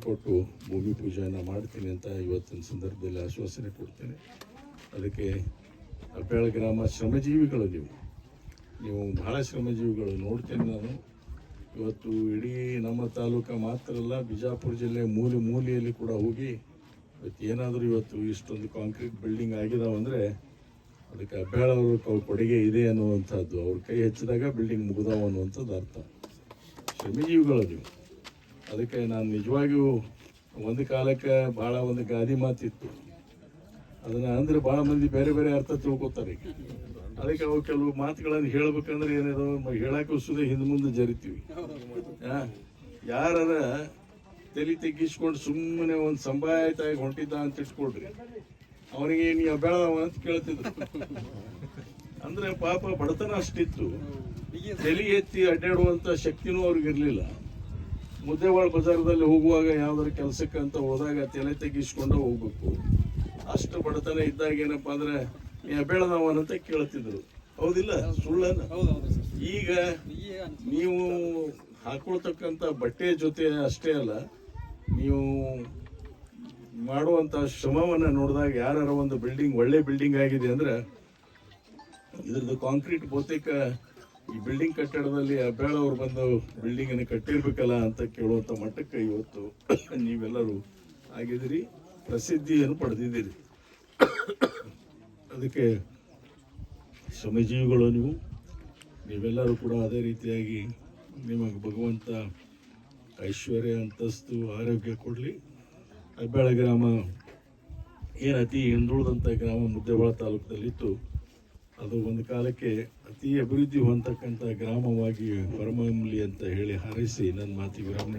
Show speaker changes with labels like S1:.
S1: ಕೊಟ್ಟು ಭೂಮಿ ಪೂಜೆಯನ್ನು ಮಾಡ್ತೀನಿ ಅಂತ ಇವತ್ತಿನ ಸಂದರ್ಭದಲ್ಲಿ ಆಶ್ವಾಸನೆ ಕೊಡ್ತೇನೆ. ಅದಕ್ಕೆ ಅಬ್ಯಾಳ ಗ್ರಾಮ ಶ್ರಮಜೀವಿಗಳು, ನೀವು ಬಹಳ ಶ್ರಮಜೀವಿಗಳು. ನೋಡ್ತೇನೆ ನಾನು ಇವತ್ತು ಇಡೀ ನಮ್ಮ ತಾಲೂಕು ಮಾತ್ರ ಅಲ್ಲ, ಬಿಜಾಪುರ ಜಿಲ್ಲೆ ಮೂಲೆ ಮೂಲೆಯಲ್ಲಿ ಕೂಡ ಹೋಗಿ ಇವತ್ತು ಏನಾದರೂ ಇವತ್ತು ಇಷ್ಟೊಂದು ಕಾಂಕ್ರೀಟ್ ಬಿಲ್ಡಿಂಗ್ ಆಗಿದಾವಂದರೆ ಅದಕ್ಕೆ ಅಬ್ಯಾಳ ಅವ್ರ ಕೊಡುಗೆ ಇದೆ ಅನ್ನುವಂಥದ್ದು. ಅವ್ರ ಕೈ ಹೆಚ್ಚಿದಾಗ ಬಿಲ್ಡಿಂಗ್ ಮುಗಿದಾವ ಅನ್ನುವಂಥದ್ದು ಅರ್ಥ. ಶ್ರಮಜೀವಿಗಳು ನೀವು. ಅದಕ್ಕೆ ನಾನು ನಿಜವಾಗಿಯೂ ಒಂದು ಕಾಲಕ್ಕೆ ಭಾಳ ಒಂದು ಗಾದಿ ಮಾತಿತ್ತು, ಅದನ್ನು ಅಂದರೆ ಭಾಳ ಮಂದಿ ಬೇರೆ ಬೇರೆ ಅರ್ಥ ತಿಳ್ಕೊತಾರೆ. ಅದಕ್ಕೆ ಅವು ಕೆಲವು ಮಾತುಗಳನ್ನು ಹೇಳ್ಬೇಕಂದ್ರೆ ಏನಿದೆ ಹೇಳಕ್ಕೆ ಸುದ ಹಿಂದೆ ಮುಂದೆ ಜರಿತೀವಿ. ಯಾರ ತಲೆ ತೆಗ್ಗಿಸ್ಕೊಂಡು ಸುಮ್ಮನೆ ಒಂದು ಸಂಭಾಯತಾಗಿ ಹೊಂಟಿದ್ದ ಅಂತ ಇಟ್ಕೊಳ್ರಿ, ಅವನಿಗೆ ನೀ ಅಬ್ಯಾಳವ ಅಂತ ಕೇಳ್ತಿದ್ರು. ಅಂದ್ರೆ ಪಾಪ ಬಡತನ ಅಷ್ಟಿತ್ತು, ತಲೆ ಎತ್ತಿ ಅಡ್ಡಾಡುವಂಥ ಶಕ್ತಿನೂ ಅವ್ರಿಗಿರಲಿಲ್ಲ. ಮುದ್ದೇವಾಳ ಬಜಾರದಲ್ಲಿ ಹೋಗುವಾಗ ಯಾವ್ದಾದ್ರು ಕೆಲಸಕ್ಕೆ ಅಂತ ಹೋದಾಗ ತಲೆ ತೆಗಿಸ್ಕೊಂಡು ಹೋಗ್ಬೇಕು. ಅಷ್ಟು ಬಡತನ ಇದ್ದಾಗ ಏನಪ್ಪಾ ಅಂದ್ರೆ ನೀ ಅಬ್ಯಾಳದವನಂತ ಕೇಳ್ತಿದ್ರು. ಹೌದಿಲ್ಲ? ಸುಳ್ಳನ್ನ. ಈಗ ನೀವು ಹಾಕೊಳ್ತಕ್ಕಂಥ ಬಟ್ಟೆ ಜೊತೆ ಅಷ್ಟೇ ಅಲ್ಲ, ನೀವು ಮಾಡುವಂತ ಶ್ರಮವನ್ನ ನೋಡಿದಾಗ ಯಾರ ಒಂದು ಬಿಲ್ಡಿಂಗ್ ಒಳ್ಳೆ ಬಿಲ್ಡಿಂಗ್ ಆಗಿದೆ ಅಂದ್ರೆ ಇದ್ರದ್ದು ಕಾಂಕ್ರೀಟ್ ಬಹುತೇಕ ಈ ಬಿಲ್ಡಿಂಗ್ ಕಟ್ಟಡದಲ್ಲಿ ಅಬ್ಯಾಳ ಅವ್ರು ಬಂದು ಬಿಲ್ಡಿಂಗ್ ಅನ್ನು ಕಟ್ಟಿರ್ಬೇಕಲ್ಲ ಅಂತ ಕೇಳುವಂತ ಮಟ್ಟಕ್ಕೆ ಇವತ್ತು ನೀವೆಲ್ಲರೂ ಆಗಿದ್ದೀರಿ, ಪ್ರಸಿದ್ಧಿಯನ್ನು ಪಡೆದಿದ್ದೀರಿ. ಅದಕ್ಕೆ ಶ್ರಮಜೀವಿಗಳು ನೀವೆಲ್ಲರೂ ಕೂಡ ಅದೇ ರೀತಿಯಾಗಿ ನಿಮಗೆ ಭಗವಂತ ಐಶ್ವರ್ಯ, ಅಂತಸ್ತು, ಆರೋಗ್ಯ ಕೊಡಲಿ. ಅಬ್ಯಾಳ ಗ್ರಾಮ ಏನು ಅತಿ ಹಿಂದುಳಿದಂಥ ಗ್ರಾಮ ಮುದ್ದೇವಾಳ ತಾಲೂಕದಲ್ಲಿತ್ತು, ಅದು ಒಂದು ಕಾಲಕ್ಕೆ ಅತಿ ಅಭಿವೃದ್ಧಿ ಹೊಂದತಕ್ಕಂಥ ಗ್ರಾಮವಾಗಿ ಹೊರಹೊಮ್ಮಲಿ ಅಂತ ಹೇಳಿ ಹಾರೈಸಿ ನನ್ನ ಮಾತಿಗೆ ವಿರಾಮ